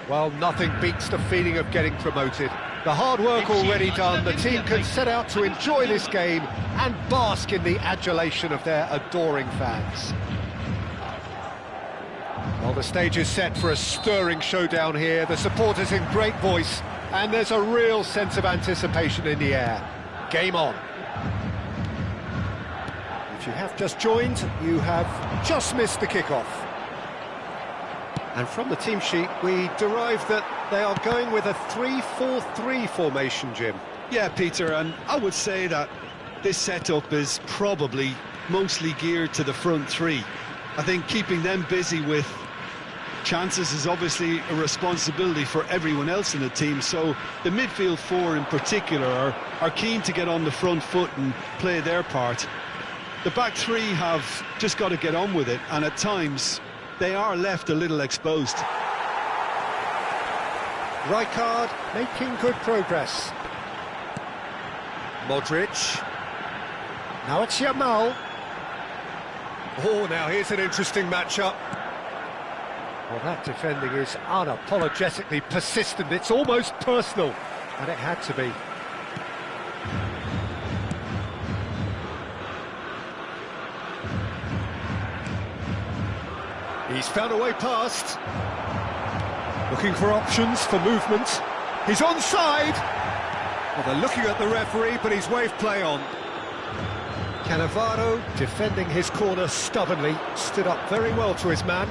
Well, nothing beats the feeling of getting promoted. The hard work already done, the team can set out to enjoy this game and bask in the adulation of their adoring fans. Well, the stage is set for a stirring showdown here. The supporters in great voice, and there's a real sense of anticipation in the air. Game on. If you have just joined, you have just missed the kickoff. And from the team sheet, we derive that they are going with a 3-4-3 formation, Jim. Yeah, Peter, and I would say that this setup is probably mostly geared to the front three. I think keeping them busy with chances is obviously a responsibility for everyone else in the team, so the midfield four in particular are keen to get on the front foot and play their part. The back three have just got to get on with it, and at times they are left a little exposed. Rijkaard making good progress. Modric. Now it's Yamal. Oh, now here's an interesting matchup. Well, that defending is unapologetically persistent. It's almost personal, and it had to be. He's found a way past. Looking for options for movement. He's onside. Well, they're looking at the referee, but he's waved play on. Cannavaro defending his corner stubbornly, stood up very well to his man.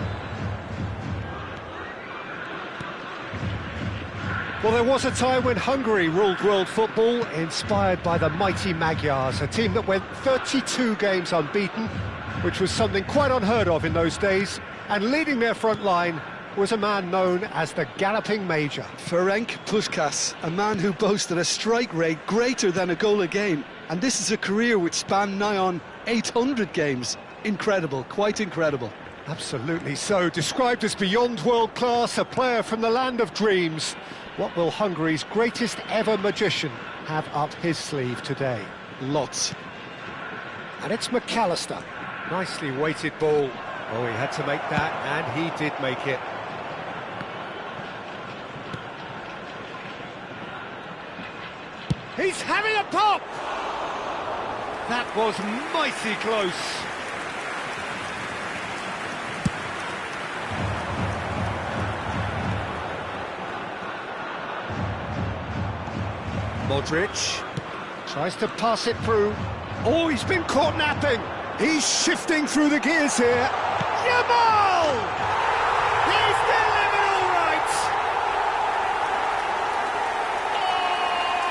Well, there was a time when Hungary ruled world football, inspired by the mighty Magyars, a team that went 32 games unbeaten, which was something quite unheard of in those days, and leading their front line was a man known as the Galloping Major. Ferenc Puskás, a man who boasted a strike rate greater than a goal a game, and this is a career which spanned nigh on 800 games. Incredible, quite incredible. Absolutely so, described as beyond world class, a player from the land of dreams. What will Hungary's greatest ever magician have up his sleeve today? Lots. And it's McAllister. Nicely weighted ball. Oh, he had to make that, and he did make it. He's having a pop! That was mighty close. Modric tries to pass it through. Oh, he's been caught napping. He's shifting through the gears here. Yamal! He's delivered all right!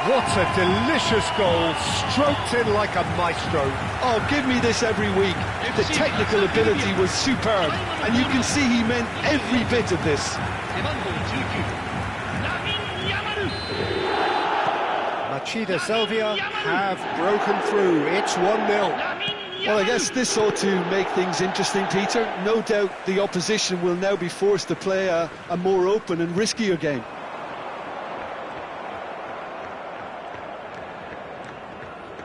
What a delicious goal, stroked in like a maestro. Oh, give me this every week. The technical ability was superb, and you can see he meant every bit of this. Machida Selvia have broken through. It's 1-0. Well, I guess this ought to make things interesting, Peter. No doubt the opposition will now be forced to play a more open and riskier game.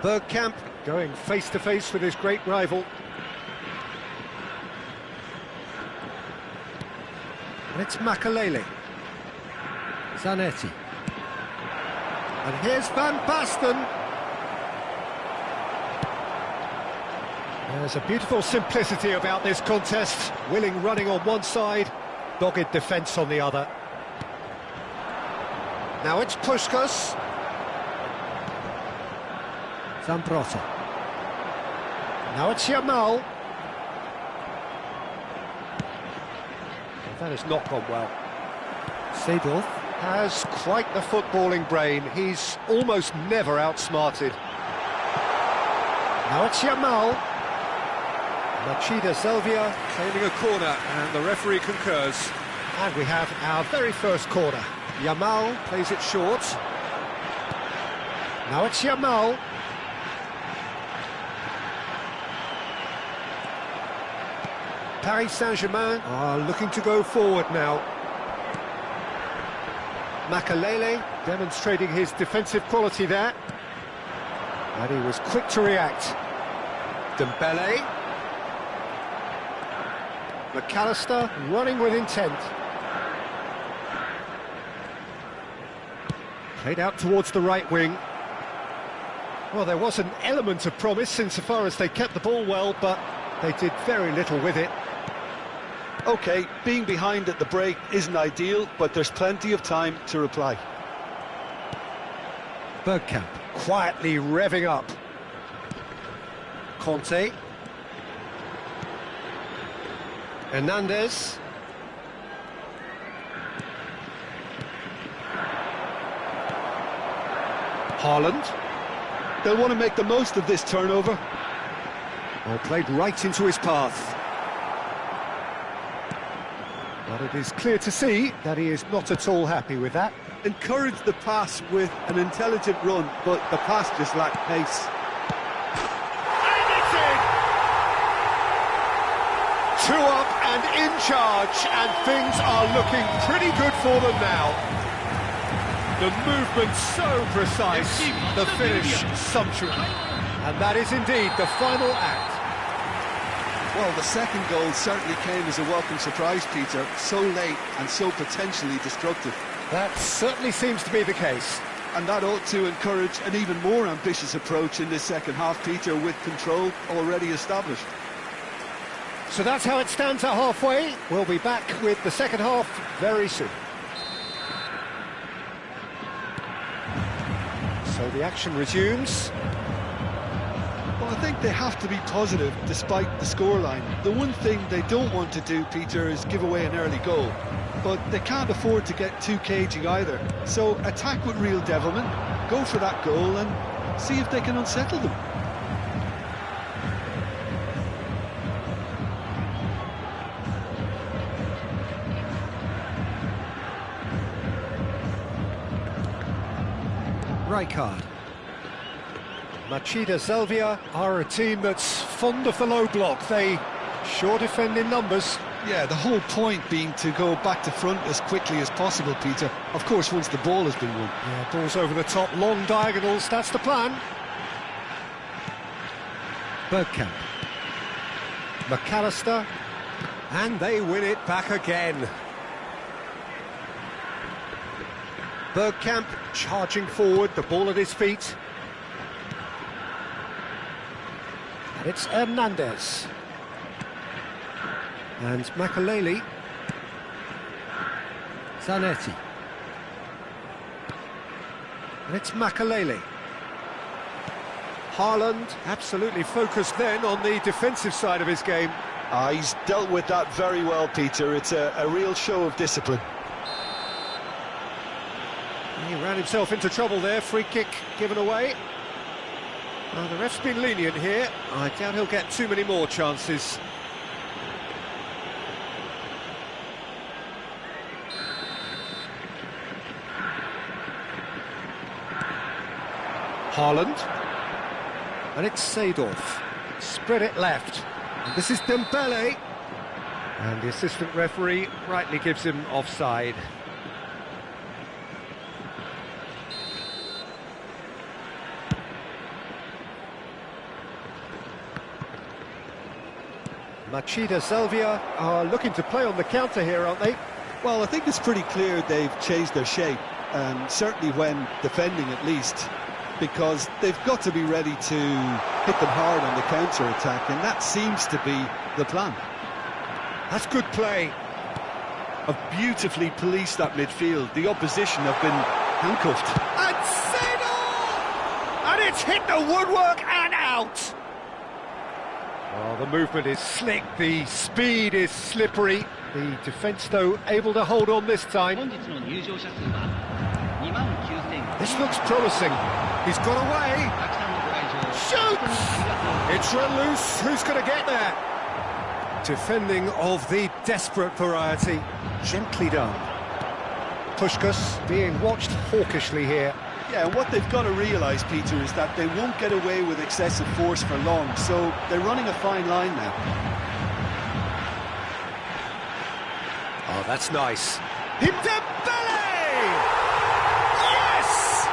Bergkamp going face-to-face with his great rival. And it's Makelele. Zanetti. And here's Van Basten. There's a beautiful simplicity about this contest. Willing running on one side, dogged defence on the other. Now it's Puskás. Zambrotta. Now it's Yamal. That has not gone well. Seedorf has quite the footballing brain. He's almost never outsmarted. Now it's Yamal. Machida Selvia claiming a corner, and the referee concurs. And we have our very first corner. Yamal plays it short. Now it's Yamal. Paris Saint-Germain are looking to go forward now. Makelele demonstrating his defensive quality there. And he was quick to react. Dembele. McAllister running with intent. Played out towards the right wing. Well, there was an element of promise insofar as they kept the ball well, but they did very little with it. OK, being behind at the break isn't ideal, but there's plenty of time to reply. Bergkamp quietly revving up. Conte. Hernandez. Haaland. They'll want to make the most of this turnover. Well, played right into his path. But it is clear to see that he is not at all happy with that. Encouraged the pass with an intelligent run, but the pass just lacked pace. And it's in! 2 up and in charge, and things are looking pretty good for them now. The movement so precise, the finish sumptuous. And that is indeed the final act. Well, the second goal certainly came as a welcome surprise, Peter. So late and so potentially destructive. That certainly seems to be the case. And that ought to encourage an even more ambitious approach in this second half, Peter, with control already established. So that's how it stands at halfway. We'll be back with the second half very soon. So the action resumes. Well, I think they have to be positive despite the scoreline. The one thing they don't want to do, Peter, is give away an early goal. But they can't afford to get too cagey either. So attack with real devilment, go for that goal and see if they can unsettle them. Rijkaard. Machida Zelvia are a team that's fond of the low block. They sure defend in numbers. Yeah, the whole point being to go back to front as quickly as possible, Peter. Of course, once the ball has been won. Yeah, balls over the top, long diagonals, that's the plan. Bergkamp. McAllister. And they win it back again. Bergkamp charging forward, the ball at his feet. And it's Hernandez. And Makaleli. Zanetti. And it's Makaleli. Haaland absolutely focused then on the defensive side of his game. He's dealt with that very well, Peter. It's a real show of discipline. He ran himself into trouble there, free kick given away. Well, the ref's been lenient here. I doubt he'll get too many more chances. Haaland. And it's Seedorf. Spread it left. And this is Dembele. And the assistant referee rightly gives him offside. Machida Zelvia are looking to play on the counter here, aren't they? Well, I think it's pretty clear they've changed their shape, certainly when defending at least, because they've got to be ready to hit them hard on the counter-attack, and that seems to be the plan. That's good play. Have beautifully policed that midfield. The opposition have been handcuffed. And Seedorf! And it's hit the woodwork and out! Oh, the movement is slick, the speed is slippery. The defence, though, able to hold on this time. This looks promising. He's got away. Shoots! It's run loose. Who's going to get there? Defending of the desperate variety. Gently done. Puskás being watched hawkishly here. Yeah, and what they've got to realise, Peter, is that they won't get away with excessive force for long, so they're running a fine line now. Oh, that's nice. Dembele! Yes!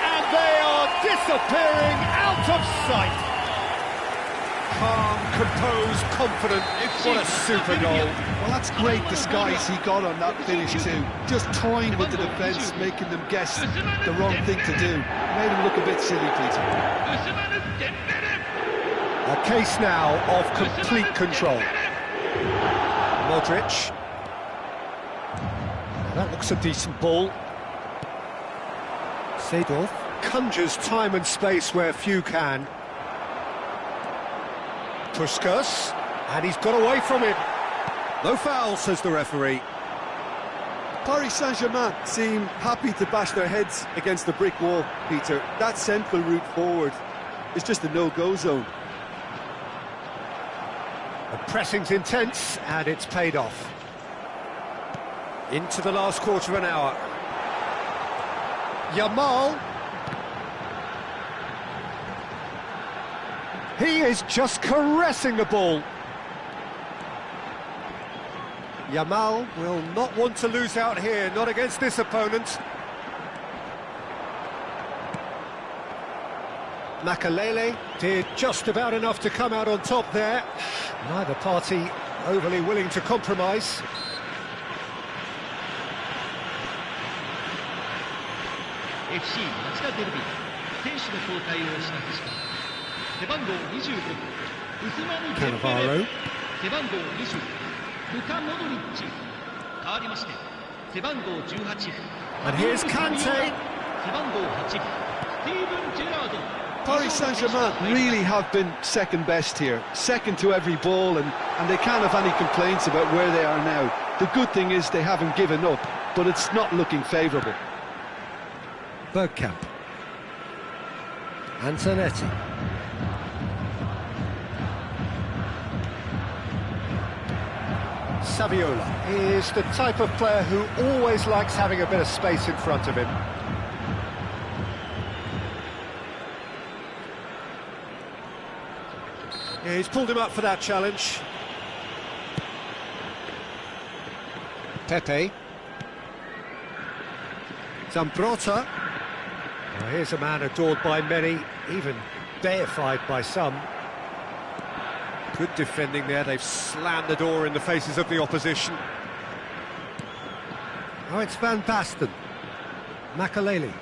And they are disappearing out of sight. Calm, composed, confident. What a super goal. Well, that's great disguise he got on that finish too. Just toying with the defence, making them guess the wrong thing to do. Made him look a bit silly, Peter. A case now of complete control. Modric. That looks a decent ball. Seedorf conjures time and space where few can. Puskas, and he's got away from him. No foul, says the referee. Paris Saint-Germain seem happy to bash their heads against the brick wall, Peter. That central route forward is just a no-go zone. The pressing's intense, and it's paid off. Into the last quarter of an hour. Yamal. He is just caressing the ball. Yamal will not want to lose out here, not against this opponent. Makalele did just about enough to come out on top there. Neither party overly willing to compromise. FC 町田デルビー選手の交代をしました背番号25ウスマヌ・デンベレ背番号20ルカ・モドリッチ変わりまして背番号18 And here's Kante 背番号8スティーブン・ジェラード Paris Saint-Germain really have been second best here, second to every ball, and they can't have any complaints about where they are now. The good thing is they haven't given up, but it's not looking favourable. Bergkamp. Antonetti. Saviola is the type of player who always likes having a bit of space in front of him. Yeah, he's pulled him up for that challenge. Pepe. Zambrotta. Well, here's a man adored by many, even deified by some. Good defending there, they've slammed the door in the faces of the opposition. Oh, it's Van Basten. Makalele.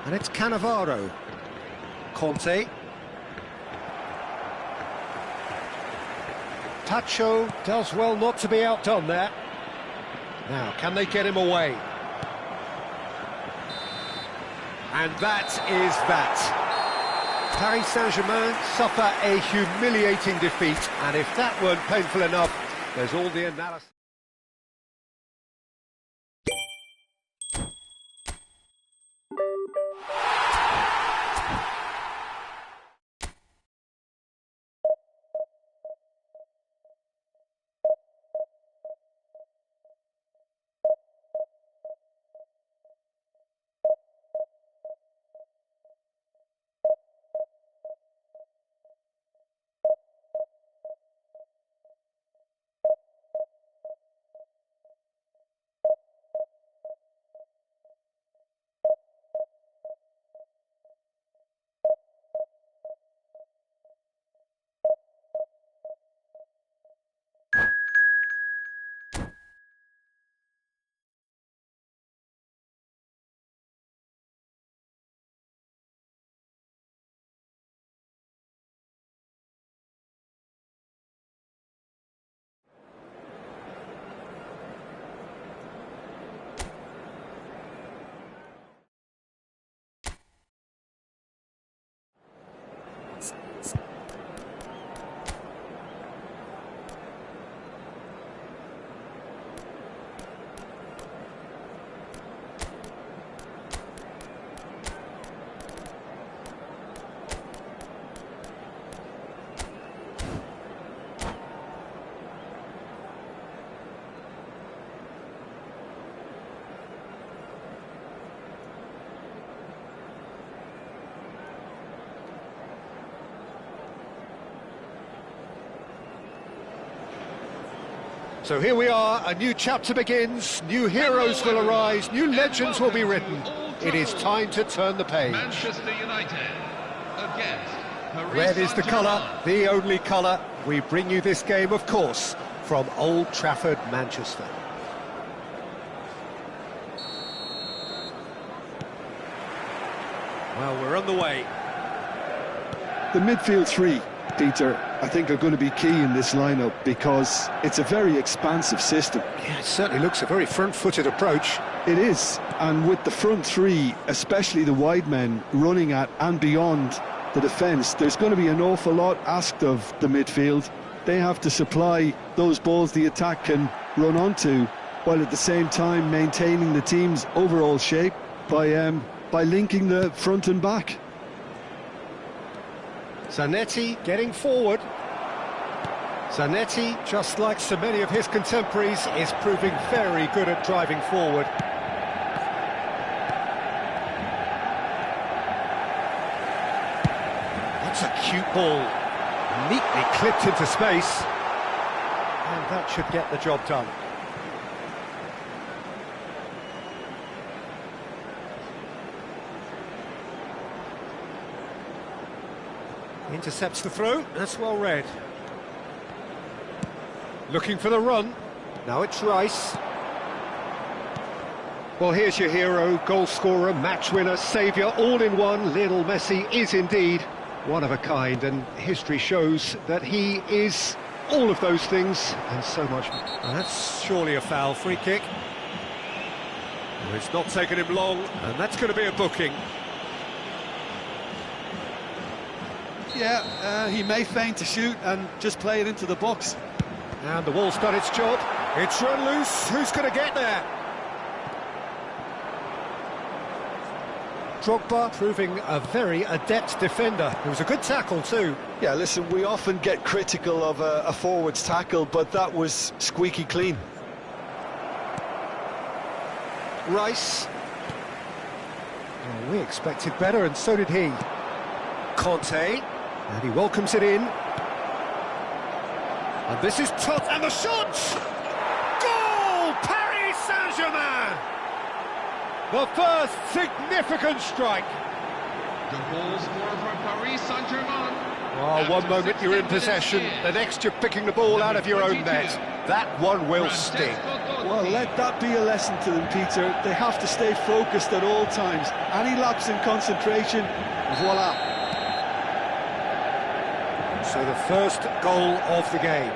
And it's Cannavaro. Conte. Tacho does well not to be outdone there. Now, can they get him away? And that is that. Paris Saint-Germain suffer a humiliating defeat, and if that weren't painful enough, there's all the analysis. So here we are, a new chapter begins, new heroes will arise, new legends will be written. It is time to turn the page. Manchester United against Paris Red is the colour, Saint-Germain. the only colour. We bring you this game, of course, from Old Trafford, Manchester. Well, we're on the way. The midfield three, Peter, I think are going to be key in this lineup because it's a very expansive system. Yeah, it certainly looks a very front-footed approach. It is, and with the front three, especially the wide men, running at and beyond the defence, there's going to be an awful lot asked of the midfield. They have to supply those balls the attack can run onto, while at the same time maintaining the team's overall shape by linking the front and back. Zanetti getting forward. Zanetti, just like so many of his contemporaries, is proving very good at driving forward. That's a cute ball. Neatly clipped into space. And that should get the job done. Intercepts the throw, that's well read. Looking for the run, now it's Rice. Well, here's your hero, goal scorer, match winner, saviour, all in one. Lionel Messi is indeed one of a kind, and history shows that he is all of those things and so much more. And that's surely a foul, free kick. Well, it's not taken him long, and that's going to be a booking. Yeah, he may feign to shoot and just play it into the box. And the wall's done its job. It's run loose. Who's going to get there? Drogba proving a very adept defender. It was a good tackle too. Yeah, listen, we often get critical of a forward's tackle, but that was squeaky clean. Rice. Oh, we expected better, and so did he. Conte. And he welcomes it in. And this is tough. And the shot! Goal! Paris Saint-Germain! The first significant strike. The goal scorer from Paris Saint-Germain. Oh, one moment you're in possession, the next you're picking the ball out of your own net. That one will sting. Well, let that be a lesson to them, Peter. They have to stay focused at all times. Any lapse in concentration, voila. So the first goal of the game.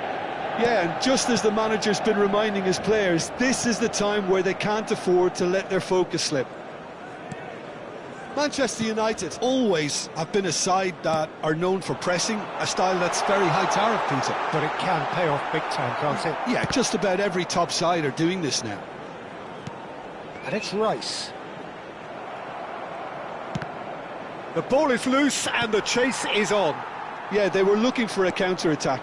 Yeah, and just as the manager's been reminding his players, this is the time where they can't afford to let their focus slip. Manchester United always have been a side that are known for pressing, a style that's very high tariff, Peter. But it can pay off big time, can't it? Yeah, just about every top side are doing this now. And it's Rice. The ball is loose and the chase is on. Yeah, they were looking for a counter-attack.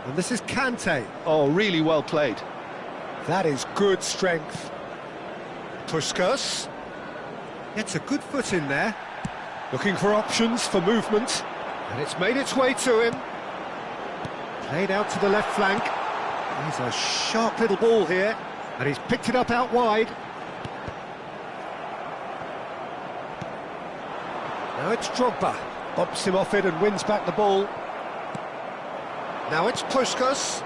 And this is Kante. Oh, really well played. That is good strength. Puskas gets a good foot in there. Looking for options for movement. And it's made its way to him. Played out to the left flank. He's a sharp little ball here. And he's picked it up out wide. Now it's Drogba. Bumps him off it and wins back the ball. Now it's Puskas.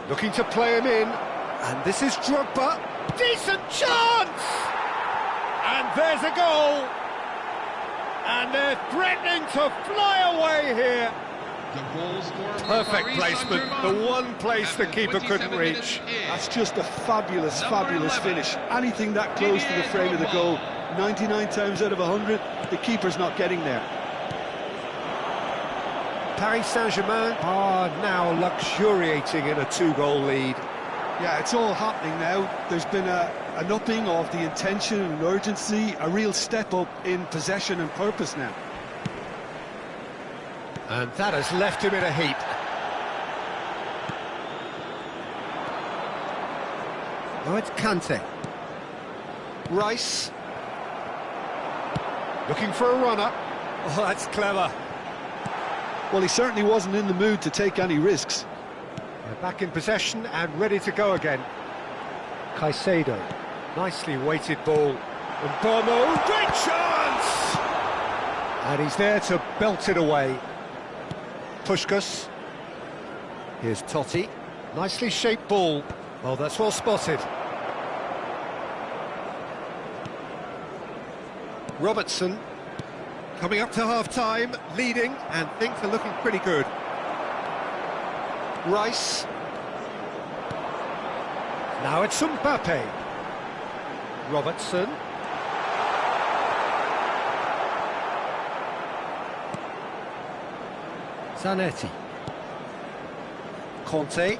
Looking to play him in. And this is Drogba. Decent chance! And there's a goal. And they're threatening to fly away here. The goal scorer from Perfect Paris placement. Saint-Germain. The one place the keeper couldn't reach. That's just a fabulous, Number fabulous 11. finish. Anything that close to the frame of the goal, 99 times out of 100, the keeper's not getting there. Paris Saint-Germain are now luxuriating in a 2-goal lead. Yeah, it's all happening now. There's been an upping of the intention and urgency, a real step up in possession and purpose now. And that has left him in a heap. Now it's Kante. Rice. Looking for a runner. Oh, that's clever. Well, he certainly wasn't in the mood to take any risks. They're back in possession and ready to go again. Caicedo. Nicely weighted ball. And Bono, great chance! And he's there to belt it away. Puskás. Here's Totti. Nicely shaped ball. Well, that's well spotted. Robertson. Coming up to half-time, leading, and things are looking pretty good. Rice. Now it's Mbappe. Robertson. Zanetti. Conte.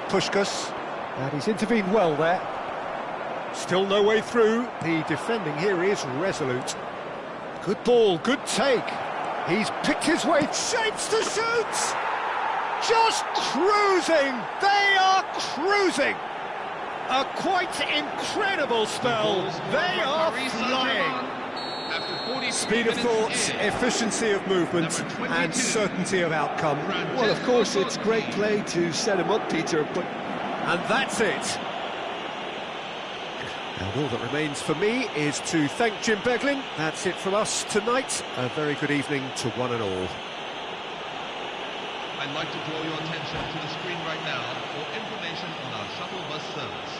Puskás. And he's intervened well there. Still no way through. The defending here is resolute. Good ball, good take. He's picked his way, shapes to shoot! Just cruising! They are cruising! A quite incredible spell. They are flying. Speed of thought, efficiency of movement, and certainty of outcome. Well, of course, it's great play to set him up, Peter, but... And that's it. And all that remains for me is to thank Jim Beglin. That's it from us tonight. A very good evening to one and all. I'd like to draw your attention to the screen right now for information on our shuttle bus service.